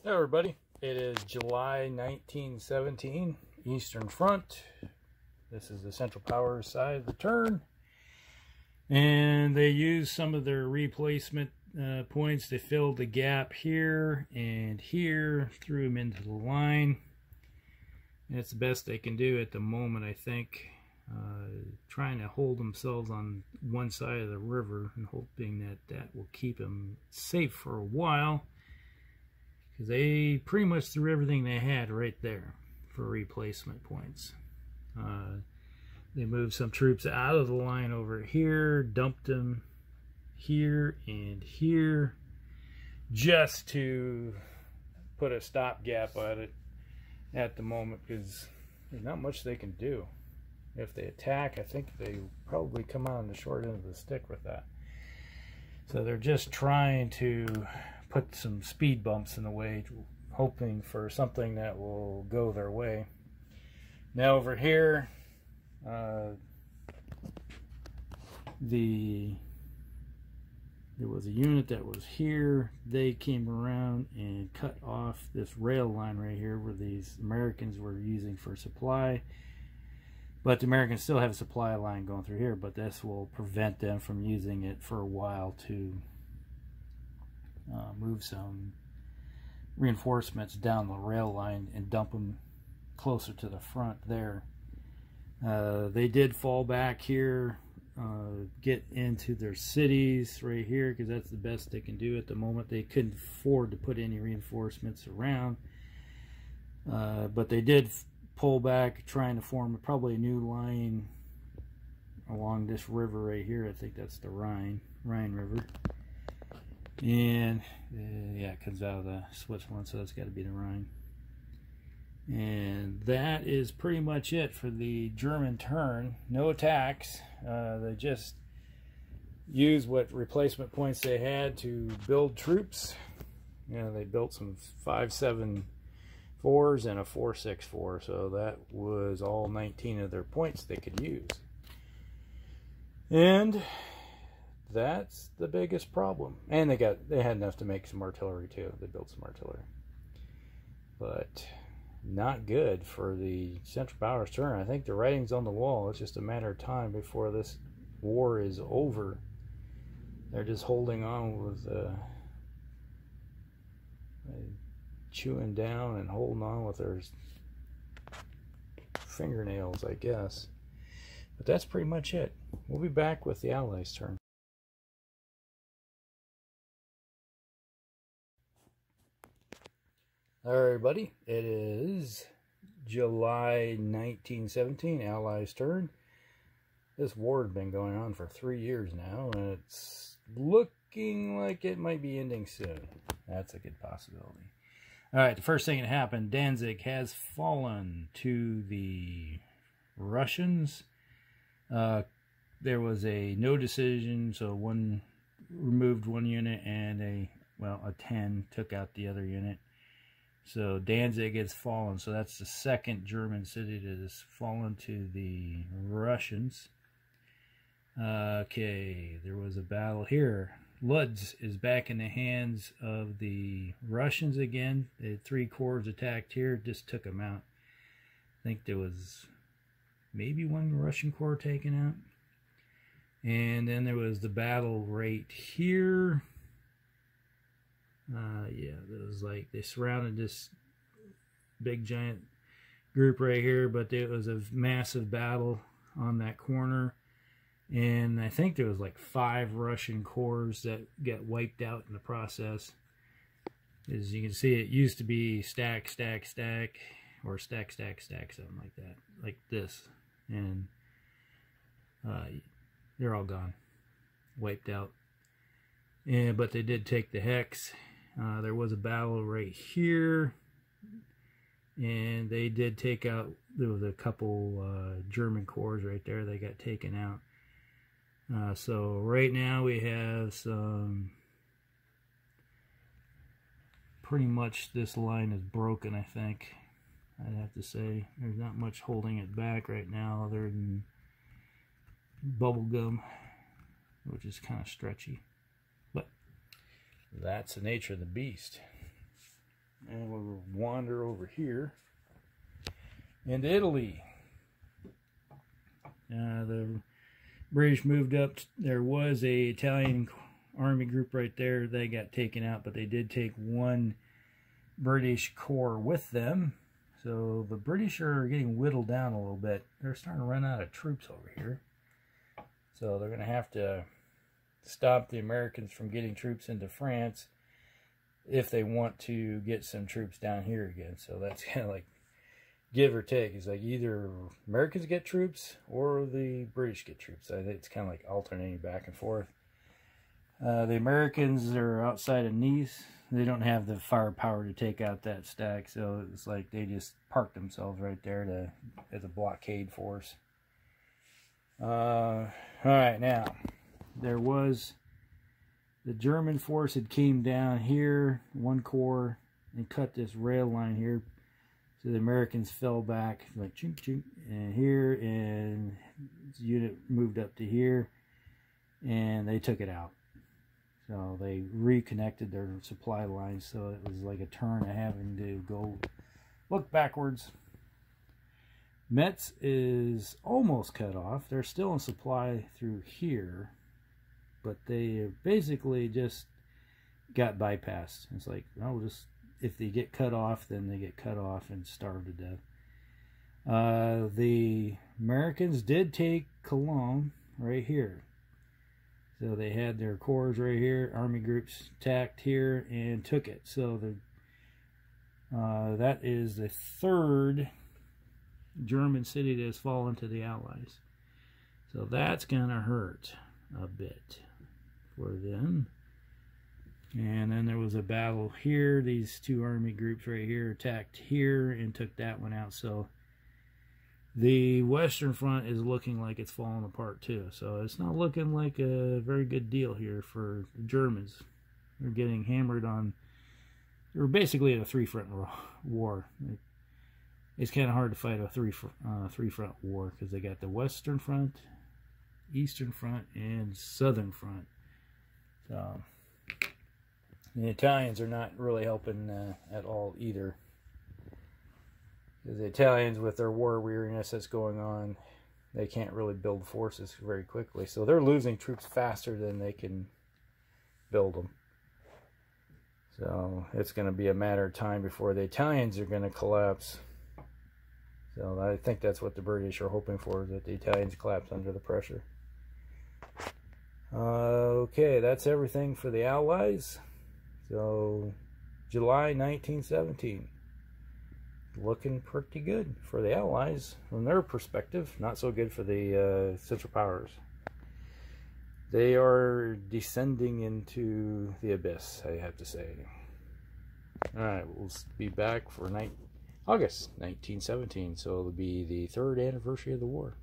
Hello everybody, it is July 1917, Eastern Front. This is the Central Powers side of the turn. And they used some of their replacement points to fill the gap here and here, threw them into the line. And it's the best they can do at the moment, I think. Trying to hold themselves on one side of the river and hoping that that will keep them safe for a while. Because they pretty much threw everything they had right there for replacement points. They moved some troops out of the line over here, dumped them here and here, just to put a stopgap on it at the moment, because there's not much they can do. If they attack, I think they probably come out on the short end of the stick with that. So they're just trying to put some speed bumps in the way, hoping for something that will go their way. Now over here, there was a unit that was here. They came around and cut off this rail line right here where these Americans were using for supply. But the Americans still have a supply line going through here, but this will prevent them from using it for a while to move some reinforcements down the rail line and dump them closer to the front there. They did fall back here, get into their cities right here, because that's the best they can do at the moment. They couldn't afford to put any reinforcements around, but they did pull back, trying to form probably a new line along this river right here. I think that's the Rhine River. And yeah, it comes out of the Switzerland, so that's got to be the Rhine. And that is pretty much it for the German turn. No attacks. They just used what replacement points they had to build troops. You know, they built some 5.7 4s and a 4.6.4, so that was all 19 of their points they could use. And that's the biggest problem. And they had enough to make some artillery too. They built some artillery, but not good for the Central Powers turn. I think the writing's on the wall. It's just a matter of time before this war is over. They're just holding on with chewing down and holding on with their fingernails, I guess. But that's pretty much it. We'll be back with the Allies' turn. Alright everybody, it is July 1917, Allies' turn. This war has been going on for 3 years now, and it's looking like it might be ending soon. That's a good possibility. Alright, the first thing that happened, Danzig has fallen to the Russians. There was a no decision, so one removed one unit and a 10 took out the other unit. So Danzig has fallen. So that's the second German city that has fallen to the Russians. Okay, there was a battle here. Lodz is back in the hands of the Russians again. They had 3 corps attacked here, just took them out. I think there was maybe 1 Russian corps taken out. And then there was the battle right here. Yeah, it was like they surrounded this big giant group right here, but it was a massive battle on that corner. And I think there was like 5 Russian corps that got wiped out in the process. As you can see, it used to be stack, stack, stack, or stack, stack, stack, something like that, like this. And they're all gone, wiped out. But they did take the Hex. There was a battle right here, and they did take out, there was a couple German corps right there. They got taken out. So right now we have some, pretty much this line is broken, I think. I'd have to say there's not much holding it back right now other than bubble gum, which is kind of stretchy. But that's the nature of the beast. And we'll wander over here into Italy. The British moved up. There was a Italian army group right there. They got taken out, but they did take one British corps with them. So the British are getting whittled down a little bit. They're starting to run out of troops over here. So they're going to have to stop the Americans from getting troops into France if they want to get some troops down here again. So that's kind of like give or take. It's like either Americans get troops or the British get troops. I think it's kind of like alternating back and forth. The Americans are outside of Nice. They don't have the firepower to take out that stack, so it's like they just parked themselves right there as a blockade force. All right, now there was the German force had came down here, one corps, and cut this rail line here. So the Americans fell back like chink chink, and here, and the unit moved up to here, and they took it out. So they reconnected their supply lines, so it was like a turn of having to go look backwards. Metz is almost cut off. They're still in supply through here, but they basically just got bypassed. It's like, oh, just if they get cut off, then they get cut off and starve to death. The Americans did take Cologne right here. So they had their corps right here, army groups attacked here and took it. So that is the third German city that has fallen to the Allies. So that's going to hurt a bit for them. And then there was a battle here. These two army groups right here attacked here and took that one out. So the Western Front is looking like it's falling apart too. So it's not looking like a very good deal here for the Germans. They're getting hammered on. They're basically in a three-front war. It's kind of hard to fight a three-front war because they got the Western Front, Eastern Front, and Southern Front. So the Italians are not really helping at all either. The Italians, with their war weariness that's going on, they can't really build forces very quickly. So they're losing troops faster than they can build them. So it's going to be a matter of time before the Italians are going to collapse. So I think that's what the British are hoping for, is that the Italians collapse under the pressure. Okay, that's everything for the Allies. So July 1917. Looking pretty good for the Allies from their perspective. Not so good for the Central Powers. They are descending into the abyss, I have to say. Alright, we'll be back for August 1917, so it'll be the 3rd anniversary of the war.